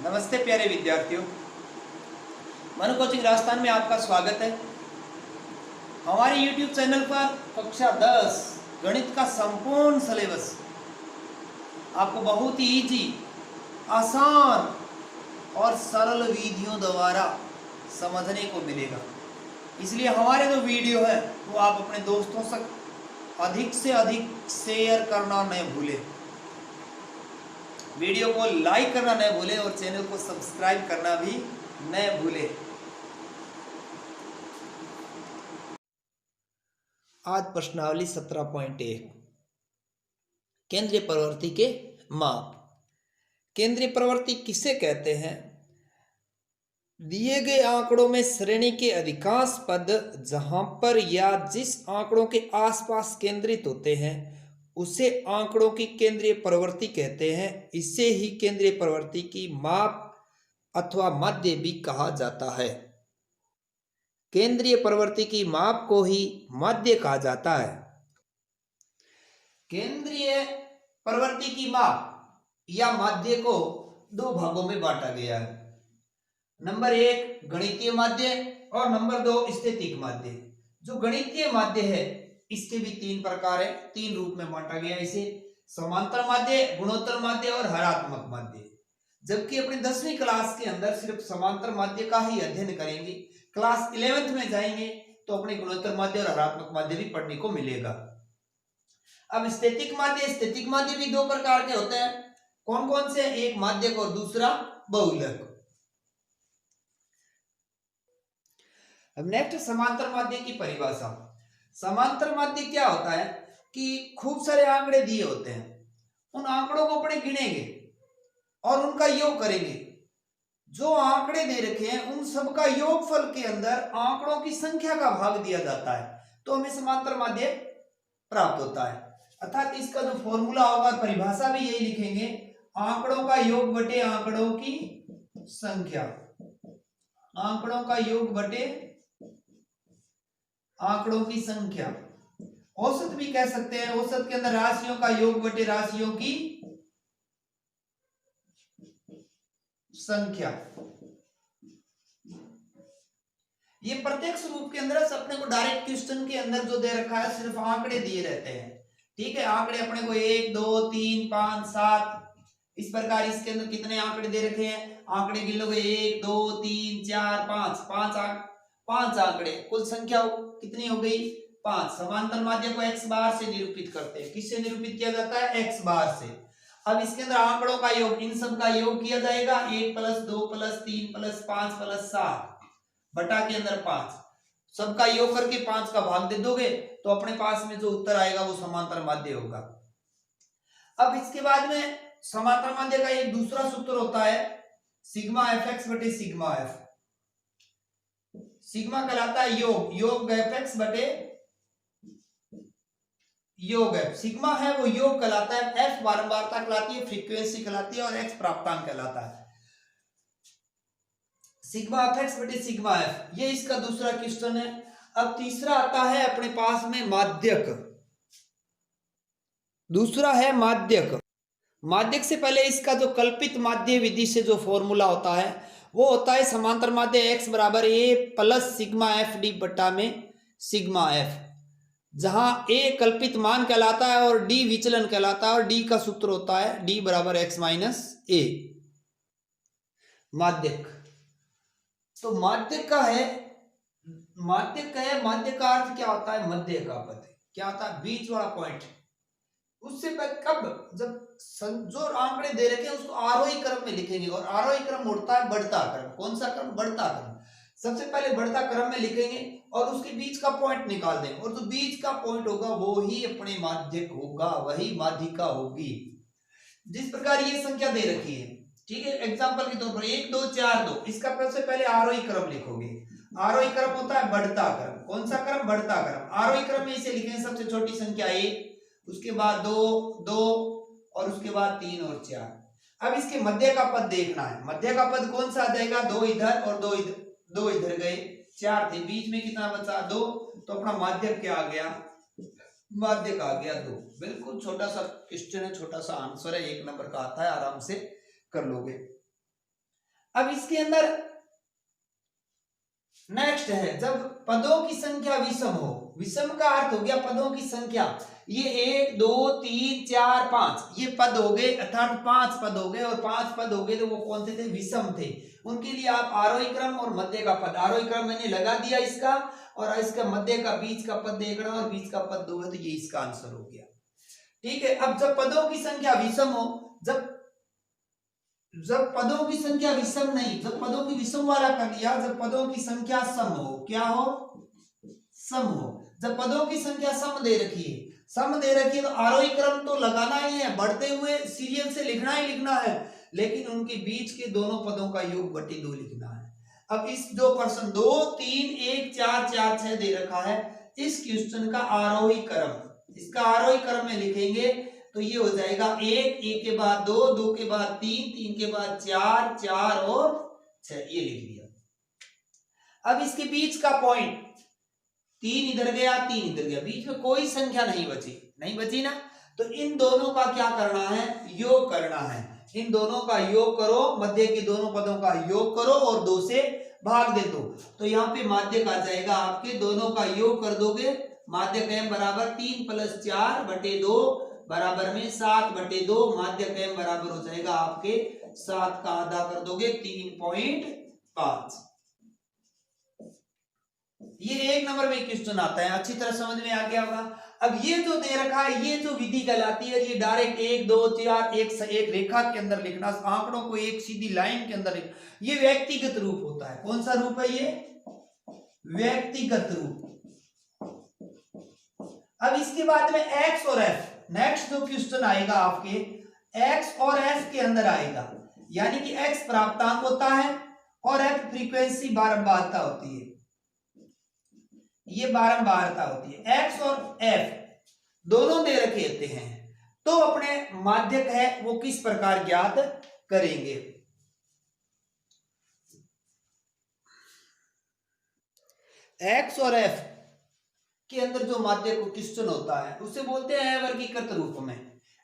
नमस्ते प्यारे विद्यार्थियों, मनु कोचिंग राजस्थान में आपका स्वागत है। हमारे YouTube चैनल पर कक्षा 10 गणित का संपूर्ण सिलेबस आपको बहुत ही इजी, आसान और सरल विधियों द्वारा समझने को मिलेगा। इसलिए हमारे जो वीडियो है वो आप अपने दोस्तों से अधिक शेयर करना न भूलें, वीडियो को लाइक करना न भूलें और चैनल को सब्सक्राइब करना भी न भूलें। आज प्रश्नावली 17.1 केंद्रीय प्रवृत्ति के माप। केंद्रीय प्रवृत्ति किसे कहते हैं? दिए गए आंकड़ों में श्रेणी के अधिकांश पद जहां पर या जिस आंकड़ों के आसपास केंद्रित होते हैं उसे आंकड़ों की केंद्रीय प्रवृत्ति कहते हैं। इसे ही केंद्रीय प्रवृत्ति की माप अथवा माध्य भी कहा जाता है। केंद्रीय प्रवृत्ति की माप को ही माध्य कहा जाता है। केंद्रीय प्रवृत्ति की माप या माध्य को दो भागों में बांटा गया है। नंबर 1 गणितीय माध्य और नंबर 2 स्थैतिक माध्य। जो गणितीय माध्य है इसके भी तीन प्रकार है, तीन रूप में बांटा गया है। इसे समांतर माध्य, गुणोत्तर माध्य और हरात्मक माध्य। जबकि अपनी 10वीं क्लास के अंदर सिर्फ समांतर माध्य का ही अध्ययन करेंगे। क्लास 11th में जाएंगे तो अपने गुणोत्तर माध्य और हरात्मक माध्य भी पढ़ने को मिलेगा। अब स्थैतिक माध्य भी दो प्रकार के होते हैं। कौन कौन से? एक माध्यक और दूसरा बहुलक। अब नेक्स्ट समांतर माध्य की परिभाषा। समांतर माध्य क्या होता है कि खूब सारे आंकड़े दिए होते हैं, उन आंकड़ों को अपने गिनेंगे और उनका योग करेंगे। जो आंकड़े दे रखे हैं उन सबका योगफल के अंदर आंकड़ों की संख्या का भाग दिया जाता है, तो हमें समांतर माध्य प्राप्त होता है। अर्थात इसका जो फॉर्मूला होगा, परिभाषा भी यही लिखेंगे, आंकड़ों का योग बटे आंकड़ों की संख्या। आंकड़ों का योग बटे आंकड़ों की संख्या। औसत भी कह सकते हैं। औसत के अंदर राशियों का योग बटे राशियों की संख्या। ये प्रत्यक्ष रूप के अंदर अपने को डायरेक्ट क्वेश्चन के अंदर जो दे रखा है सिर्फ आंकड़े दिए रहते हैं। ठीक है, आंकड़े अपने को 1 2 3 5 7 इस प्रकार इसके अंदर कितने आंकड़े दे रखे हैं, आंकड़े गिन लोगे 1 2 3 4 5 पांच आंकड़े, कुल संख्या कितनी हो गई? 5। समांतर माध्य को x बार से निरूपित करते हैं। किससे निरूपित किया जाता है? x बार से। अब इसके अंदर आंकड़ों का योग, इन सब का योग किया जाएगा 1 + 2 + 3 + 5 + 7 बटा के अंदर 5। सबका योग करके 5 का भाग दे दोगे तो अपने पास में जो उत्तर आएगा वो समांतर माध्य होगा। अब इसके बाद में समांतर माध्य का एक दूसरा सूत्र होता है सिग्मा fx बटे सिग्मा f। सिग्मा कहलाता है योग fx बटे योग f। सिग्मा है वो योग कहलाता है, f बारंबारता कहलाती है, फ्रीक्वेंसी कहलाती है और x प्राप्तांक कहलाता है। सिग्मा fx बटे सिग्मा f, ये इसका दूसरा क्वेश्चन है। अब तीसरा आता है अपने पास में माध्यक। दूसरा है माध्यक। माध्यक से पहले इसका जो कल्पित माध्य विधि से जो फॉर्मूला होता है वो होता है समांतर माध्य x बराबर a plus sigma F D बटा में सिग्मा एफ, जहां a कल्पित मान कहलाता है और d विचलन कहलाता है और d का सूत्र होता है d बराबर x माइनस a। माध्यक तो माध्यक का है, माध्य का अर्थ क्या होता है? मध्य का पद। क्या होता है? बीच वाला पॉइंट। उससे कब? जब जो आंकड़े दे रखे हैं उसको आरोही क्रम में लिखेंगे और आरोही क्रम उठता है बढ़ता क्रम। कौन सा क्रम? बढ़ता क्रम। सबसे पहले बढ़ता क्रम में लिखेंगे और उसके बीच का पॉइंट निकाल देंगे और जो बीच का पॉइंट होगा वो ही अपने माध्यक होगा, वही माध्यिका होगी। जिस प्रकार ये संख्या दे रखी है, ठीक है, एग्जांपल के तौर पर 1 2 4 2, इसका सबसे पहले आरोही क्रम लिखोगे। आरोही क्रम होता है बढ़ता क्रम। कौन सा क्रम? बढ़ता क्रम। आरोही क्रम में इसे लिखेंगे सबसे छोटी संख्या 1, उसके बाद 2 2 और उसके बाद 3 और 4। अब इसके मध्य का पद देखना है। मध्य का पद कौन सा आ जाएगा? 2 इधर और 2 इधर गए, 4 थे, बीच में कितना बचा? 2। तो अपना माध्यक क्या आ गया? माध्यक आ गया 2। बिल्कुल छोटा सा क्वेश्चन है, छोटा सा आंसर है, 1 नंबर का आता है, आराम से कर लोगे। अब इसके अंदर नेक्स्ट है, जब पदों की संख्या विषम हो, विषम का अर्थ हो गया पदों की संख्या, ये 1 2 3 4 5 ये पद हो गए, अर्थात 5 पद हो गए, और 5 पद हो गए तो वो कौन से थे, विषम थे। उनके लिए आप आरोही क्रम और मध्य का पद, आरोही क्रम मैंने लगा दिया इसका, और इसका मध्य का बीच का पद देखना, और बीच का पद दोगे तो ये इसका आंसर हो गया। ठीक है, अब जब पदों की संख्या विषम हो, जब पदों की संख्या विषम नहीं, जब पदों की विषम वाला कर लिया, जब पदों की संख्या सम हो, क्या हो, सम हो। जब पदों की संख्या सम दे रखी है, सम दे रखी है तो आरोही क्रम तो लगाना ही है, बढ़ते हुए सीरियल से लिखना ही लिखना है, लेकिन उनके बीच के दोनों पदों का योग बटे 2 लिखना है। अब इस जो प्रश्न 2 3 1 4 4 6 दे रखा है, इस क्वेश्चन का आरोही क्रम, इसका आरोही क्रम में लिखेंगे तो ये हो जाएगा 1 1 के बाद 2 2 के बाद 3 3 के बाद 4 4 और 6, ये लिख दिया। अब इसके बीच का पॉइंट, 3 इधर गया 3 इधर गया, बीच में कोई संख्या नहीं बची ना, तो इन दोनों का क्या करना है, योग करना है। इन दोनों का योग करो, मध्य के दोनों पदों का योग करो और 2 से भाग दे दो, तो यहाँ पे माध्य आ जाएगा आपके, दोनों का योग कर दोगे, माध्य कैम बराबर 3 + 4 बटे 2 बराबर में 7 बटे 2, माध्य कैम बराबर हो जाएगा आपके 7 का आधा कर दोगे 3.5। ये 1 नंबर में क्वेश्चन आता है, अच्छी तरह समझ में आ गया होगा। अब ये जो दे रखा है, ये जो विधि कहलाती है, ये डायरेक्ट 1 2 4 एक रेखा के अंदर लिखना, आंकड़ों को एक सीधी लाइन के अंदर, ये व्यक्तिगत रूप होता है। कौन सा रूप है ये, व्यक्तिगत रूप। अब इसके बाद में x और f, नेक्स्ट जो क्वेश्चन आएगा आपके x और f के अंदर आएगा, यानी कि x प्राप्तांक होता है और f फ्रीक्वेंसी बारंबारता होती है, ये बारंबारता होती है। x और f दोनों दे रखे होते हैं, तो अपने माध्यक है वो किस प्रकार ज्ञात करेंगे। x और f के अंदर जो माध्य को क्वेश्चन होता है उसे बोलते हैं वर्गीकृत रूप में।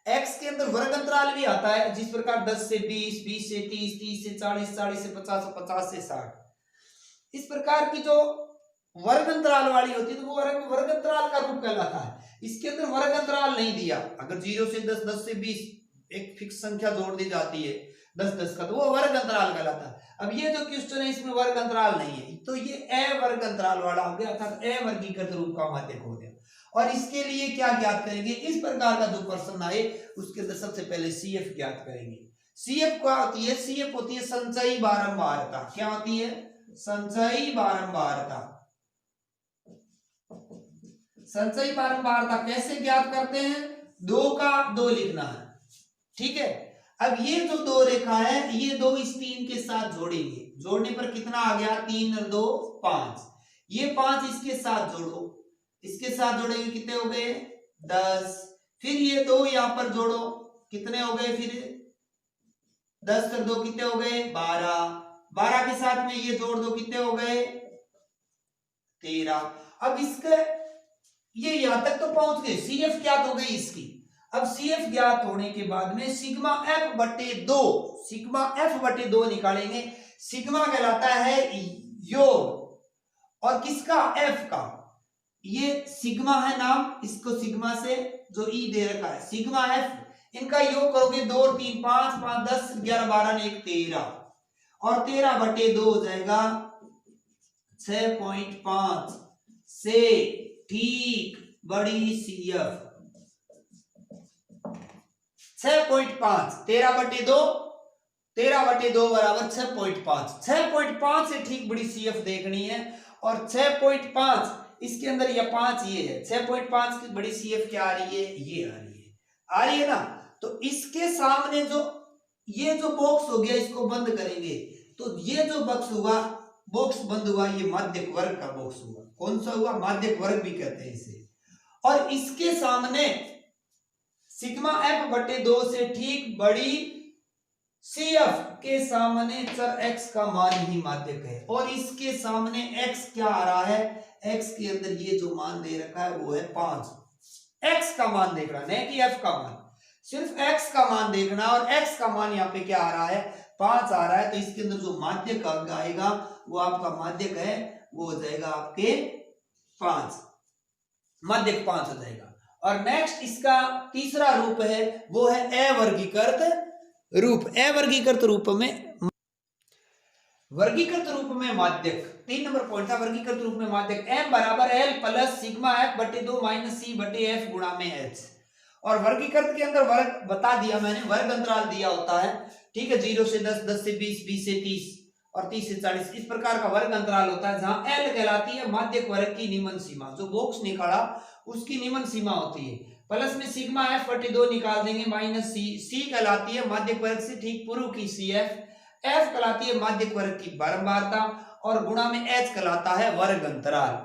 x के अंदर वर्ग अंतराल भी आता है, जिस प्रकार 10 से 20, 20 से 30, 30 से 40, 40 से 50 और 50 से 60, इस प्रकार की जो वर्ग अंतराल वाली होती है तो वो वर्ग अंतराल का रूप कहलाता है। इसके अंदर वर्ग अंतराल नहीं दिया, अगर 0 से 10, 10 से 20 एक फिक्स संख्या जोड़ दी जाती है 10 10 का, तो वो वर्ग अंतराल कहलाता है। अब ये जो क्वेश्चन है इसमें वर्ग अंतराल नहीं है, तो ये अवर्ग अंतराल वाला हो गया, अर्थात अवर्गीकृत रूप का माध्यक हो गया। और इसके लिए क्या ज्ञात करेंगे, इस प्रकार का जो प्रश्न आए उसके अंदर सबसे पहले CF ज्ञात करेंगे। CF क्या होती है, CF होती है संचयी बारंबारता। क्या होती है, संचयी बारंबारता। संचयी बारंबारता कैसे ज्ञात करते हैं, 2 का 2 लिखना है, ठीक है। अब ये जो 2 रेखा है, ये 2 इस 3 के साथ जोड़ेंगे, जोड़ने पर कितना आ गया, 3 और 2 5, ये 5 इसके साथ जोड़ो, इसके साथ जोड़ेंगे कितने हो गए 10, फिर ये 2 यहां पर जोड़ो, कितने हो गए, फिर 10 कर 2 कितने हो गए 12, 12 के साथ में ये जोड़ दो, कितने हो गए 13। अब इसके ये यहां तक तो पहुंच गए, CF ज्ञात हो गई इसकी। अब CF ज्ञात होने के बाद में सिग्मा F बटे 2, सिग्मा F बटे 2 निकालेंगे। सिग्मा कहलाता है योग, और किसका, F का, ये सिग्मा है नाम, इसको सिग्मा से जो E दे रखा है, सिग्मा F, इनका योग करोगे 2 और 3 5 5 10 11 12 1 13, और 13 बटे 2 हो जाएगा 6.5 से ठीक बड़ी CF 6.5, 13 बटे 2, 13 बटे 2 बराबर 6.5, 6.5 से ठीक बड़ी CF देखनी है, और 6.5 इसके अंदर या 5 ये है, 6.5 की बड़ी CF क्या आ रही है, ये आ रही है ना। तो इसके सामने जो ये जो बॉक्स हो गया इसको बंद करेंगे, तो ये जो बॉक्स हुआ, बॉक्स बंद हुआ, ये माध्यक वर्ग का बॉक्स हुआ। कौन सा हुआ, माध्यक वर्ग भी कहते हैं इसे। और इसके सामने सिग्मा F बटे 2 से ठीक बड़ी CF के सामने चर x का मान ही माध्यक है, और इसके सामने x क्या आ रहा है, x के अंदर ये जो मान दे रखा है वो है 5, x का मान देख रहा है, नहीं कि f का मान, सिर्फ x का मान देखना, और x का मान यहाँ पे क्या आ रहा है 5 आ रहा है, तो इसके अंदर जो माध्यक आएगा वो आपका माध्यक है, वो हो जाएगा आपके 5, माध्यक 5 हो जाएगा। और नेक्स्ट इसका तीसरा रूप है वो है अवर्गीकृत रूप। अवर्गीकृत रूप में, वर्गीकृत रूप में माध्यक 3 नंबर पॉइंट था, वर्गीकृत रूप में माध्यक m बराबर l प्लस सिग्मा f बटे 2 माइनस c बटे f गुणा में h। और वर्गीकृत के अंदर वर्ग बता दिया मैंने, वर्ग अंतराल दिया होता है, ठीक है, 0 से 10, 10 से 20, 20 से 30 और 30 से 40, इस प्रकार का वर्ग अंतराल होता है, जहां l कहलाती है माध्यक वर्ग की निम्न सीमा, जो बॉक्स निकाला उसकी निम्न सीमा होती है। प्लस में सिग्मा f बटे 2 निकाल देंगे, माइनस c कहलाती है माध्यक वर्ग से ठीक पूर्व की CF, f कहलाती है माध्यक वर्ग की बारंबारता, और गुणा में h कहलाता है वर्ग अंतराल।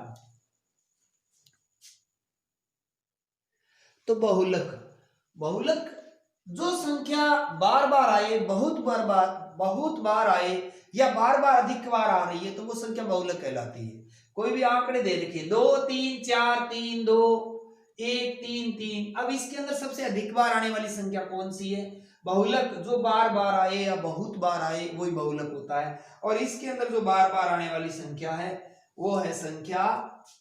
तो बहुलक, बहुलक जो संख्या बार बार आए, बहुत बार आए या बार बार अधिक बार आ रही है, तो वो संख्या बहुलक कहलाती है। कोई भी आंकड़े दे रखे 2 3 4 3 2 1 3 3, अब इसके अंदर सबसे अधिक बार आने वाली संख्या कौन सी है? बहुलक। जो बार बार आए या बहुत बार आए वही बहुलक होता है। और इसके अंदर जो बार बार आने वाली संख्या है वो है संख्या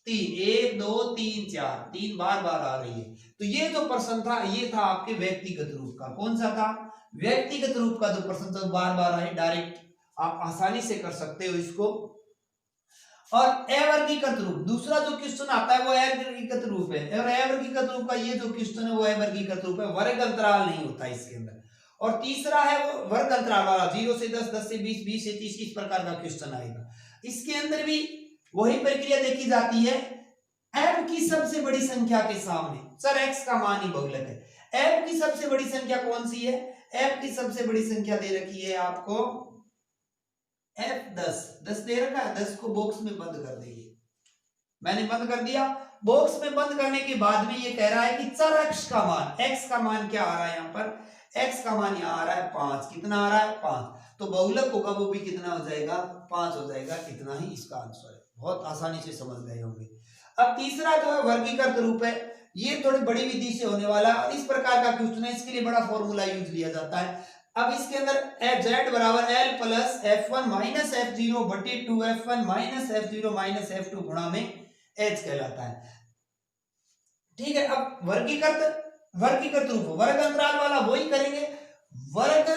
3, 1 2 3 4, 3 बार बार आ रही है। तो ये जो प्रश्न था ये था आपके व्यक्तिगत रूप का। कौन सा था? व्यक्तिगत रूप का जो प्रश्न था, बार बार आए, डायरेक्ट आप आसानी से कर सकते हो इसको। और अवर्गीकृत रूप, दूसरा जो क्वेश्चन आता है वो अवर्गीकृत रूप है, और अवर्गीकृत रूप का ये जो क्वेश्चन है वो अवर्गीकृत रूप है, वर्ग अंतराल नहीं होता इसके अंदर। और तीसरा है वो वर्ग अंतराल वाला, 0 से 10, 10 से 20, 20 से 30, इस प्रकार का क्वेश्चन आएगा। इसके अंदर भी वही प्रक्रिया देखी जाती है, m की सबसे बड़ी संख्या के सामने सर x का मान ही बहुलक है। m की सबसे बड़ी संख्या कौन सी है? m की सबसे बड़ी संख्या दे रखी है आपको f 10 दे रखा है, 10 को बॉक्स में बंद कर देंगे, मैंने बंद कर दिया। बॉक्स में बंद करने के बाद में ये कह रहा है कि चर x का मान, x का मान क्या आ रहा है यहाँ पर? x का मान यहाँ आ रहा है 5। कितना आ रहा है? 5। तो बहुलक होगा वो भी कितना हो जाएगा? 5 हो जाएगा। इतना ही इसका आंसर है, बहुत आसानी से समझ गए होंगे। अब तीसरा जो है वर्गीकृत रूप है, ये थोड़ी बड़ी विधि से होने वाला है, इस प्रकार का क्वेश्चन है, इसके लिए बड़ा फॉर्मूला यूज लिया जाता है। अब इसके अंदर z बराबर l plus f1 minus f0 बटे 2f1 minus f0 minus f2 गुणा में h कहलाता है, ठीक है। अब वर्गीकृत रूप, वर्ग अंतराल वाला वही करेंगे, वर्ग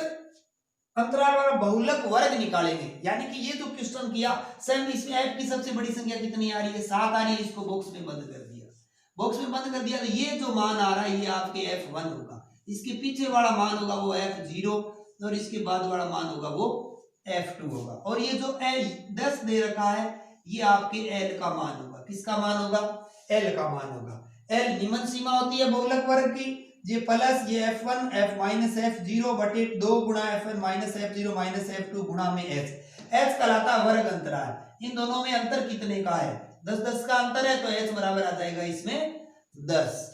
अंतराल वाला बहुलक वर्ग निकालेंगे। यानी कि ये जो क्वेश्चन किया सेम, इसमें f की सबसे बड़ी संख्या कितनी आ रही है? 7 आ रही है, इसको बॉक्स में बंद कर दिया, बॉक्स में बंद कर दिया। तो ये जो मान आ रहा है ये आपके f1 होगा, इसके पीछे वाला मान होगा वो f0, और इसके बाद वाला मान होगा वो f2 होगा। और ये जो l10 दे रखा है ये आपके l का मान होगा। किसका मान होगा? l का मान होगा। l निम्न सीमा होती है बहुलक वर्ग की, ये प्लस ये f1 f माइनस f0 बटे 2 गुणा f1 minus f0 minus f2 गुणा में h कहलाता है वर्ग अंतराल। इन दोनों में अंतर कितने का है? 10 10 का अंतर है, तो h बराबर आ जाएगा इसमें 10।